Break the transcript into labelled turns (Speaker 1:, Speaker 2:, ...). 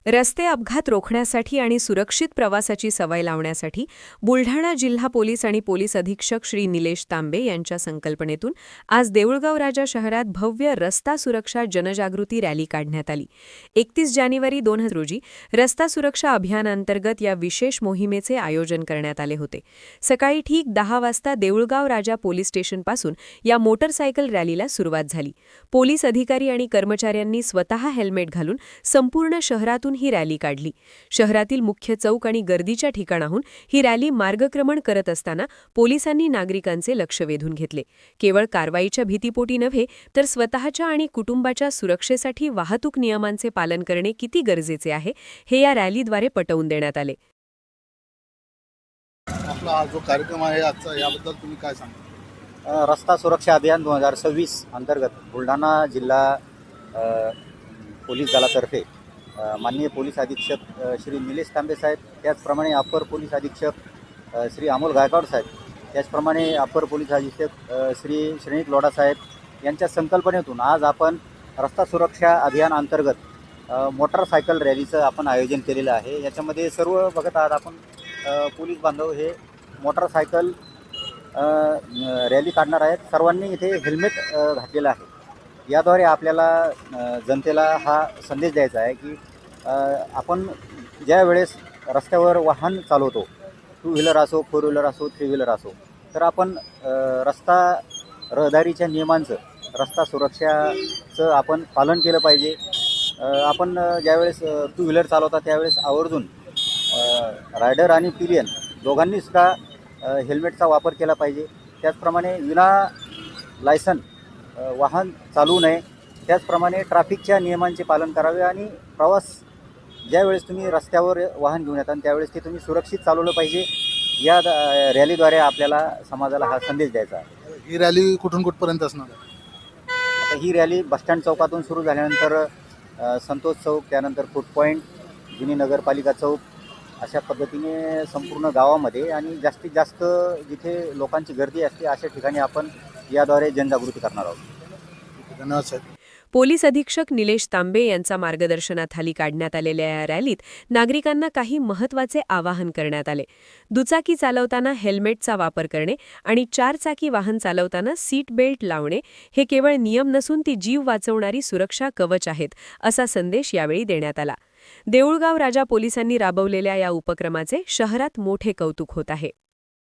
Speaker 1: रस्ते अपघात रोखण्यासाठी आणि सुरक्षित प्रवासाची सवय लावण्यासाठी बुलढाणा जिल्हा पोलीस आणि पोलीस अधीक्षक श्री निलेश तांबे यांच्या संकल्पनेतून आज देऊळगाव राजा शहरात भव्य रस्ता सुरक्षा जनजागृती रॅली काढण्यात आली। 31 जानेवारी 2000 रोजी रस्ता सुरक्षा अभियानांतर्गत या विशेष मोहिमेचे आयोजन करण्यात आले होते। सकाळी ठीक 10 वाजता देऊळगाव राजा पोलीस स्टेशनपासून या मोटरसायकल रॅलीला सुरुवात झाली। पोलीस अधिकारी आणि कर्मचाऱ्यांनी स्वतः हेल्मेट घालून संपूर्ण शहरातून ही रॅली काढली। शहरातील मुख्य चौक आणि गर्दीच्या ठिकाणाहून ही रॅली मार्गक्रमण करत असताना पोलिसांनी नागरिकांचे लक्ष वेधून घेतले। केवळ कारवाईच्या भीतीपोटी नव्हे तर स्वतःच्या आणि कुटुंबाच्या सुरक्षेसाठी वाहतूक नियमांचे पालन करणे किती गरजेचे आहे हे या रॅलीद्वारे पटवून देण्यात आले।
Speaker 2: आपला जो कार्यक्रम आहे आजचा याबद्दल तुम्ही काय सांगा?
Speaker 3: रस्ता सुरक्षा अभियान 2026 अंतर्गत बुलढाणा जिल्हा पोलीस दलातर्फे माननीय पोलीस अधीक्षक श्री निलेश तांबे साहेब, त्याचप्रमाणे अपर पोलीस अधीक्षक श्री अमोल गायकवाड साहेब, त्याचप्रमाणे अपर पोलीस अधीक्षक श्री श्रेणिक लोढा साहेब यांच्या संकल्पनेतून आज आपण रस्ता सुरक्षा अभियान अंतर्गत मोटरसायकल रॅलीचं आपण आयोजन केलेलं आहे। याच्यामध्ये सर्व बघत आहात आपण पोलीस बांधव हे मोटरसायकल रॅली काढणार आहेत। सर्वांनी इथे हेल्मेट घातलेलं आहे। याद्वारे आपल्याला जनतेला हा संदेश द्यायचा आहे की आपण ज्या वेळेस रस्त्यावर वाहन चालवतो, 2 व्हीलर असो, 4 व्हीलर असो, 3 व्हीलर असो, तर आपण रस्ता रहदारीच्या नियमांचं, रस्ता सुरक्षाचं आपण पालन केलं पाहिजे। आपण ज्यावेळेस 2 व्हीलर चालवता त्यावेळेस आवर्जून रायडर आणि पिलियन दोघांनीसुद्धा हेल्मेटचा वापर केला पाहिजे। त्याचप्रमाणे विना लायसन वाहन चालवू नये। त्याचप्रमाणे ट्रॅफिकच्या नियमांचे पालन करावे आणि प्रवास ज्यावेळेस तुम्ही रस्त्यावर वाहन घेऊन येता त्यावेळेस ते तुम्ही सुरक्षित चालवलं पाहिजे। या रॅलीद्वारे आपल्याला समाजाला हा संदेश द्यायचा आहे।
Speaker 2: ही रॅली कुठून कुठपर्यंत असणार आहे?
Speaker 3: आता ही रॅली बसस्टँड चौकातून सुरू झाल्यानंतर संतोष चौक, त्यानंतर फूड पॉईंट, जुनी नगरपालिका चौक, अशा पद्धतीने संपूर्ण गावामध्ये आणि जास्तीत जास्त जिथे लोकांची गर्दी असते अशा ठिकाणी आपण याद्वारे जनजागृती करणार आहोत।
Speaker 2: धन्यवाद साहेब।
Speaker 1: पोलीस अधीक्षक निलेश तांबे यांच्या मार्गदर्शनाखाली काढण्यात आलेल्या या रॅलीत नागरिकांना काही महत्त्वाचे आवाहन करण्यात आले। दुचाकी चालवताना हेल्मेटचा वापर करणे आणि 4 चाकी वाहन चालवताना सीट बेल्ट लावणे हे केवळ नियम नसून ती जीव वाचवणारी सुरक्षा कवच आहेत, असा संदेश यावेळी देण्यात आला। देऊळगाव राजा पोलिसांनी राबवलेल्या या उपक्रमाचे शहरात मोठे कौतुक होत आहे।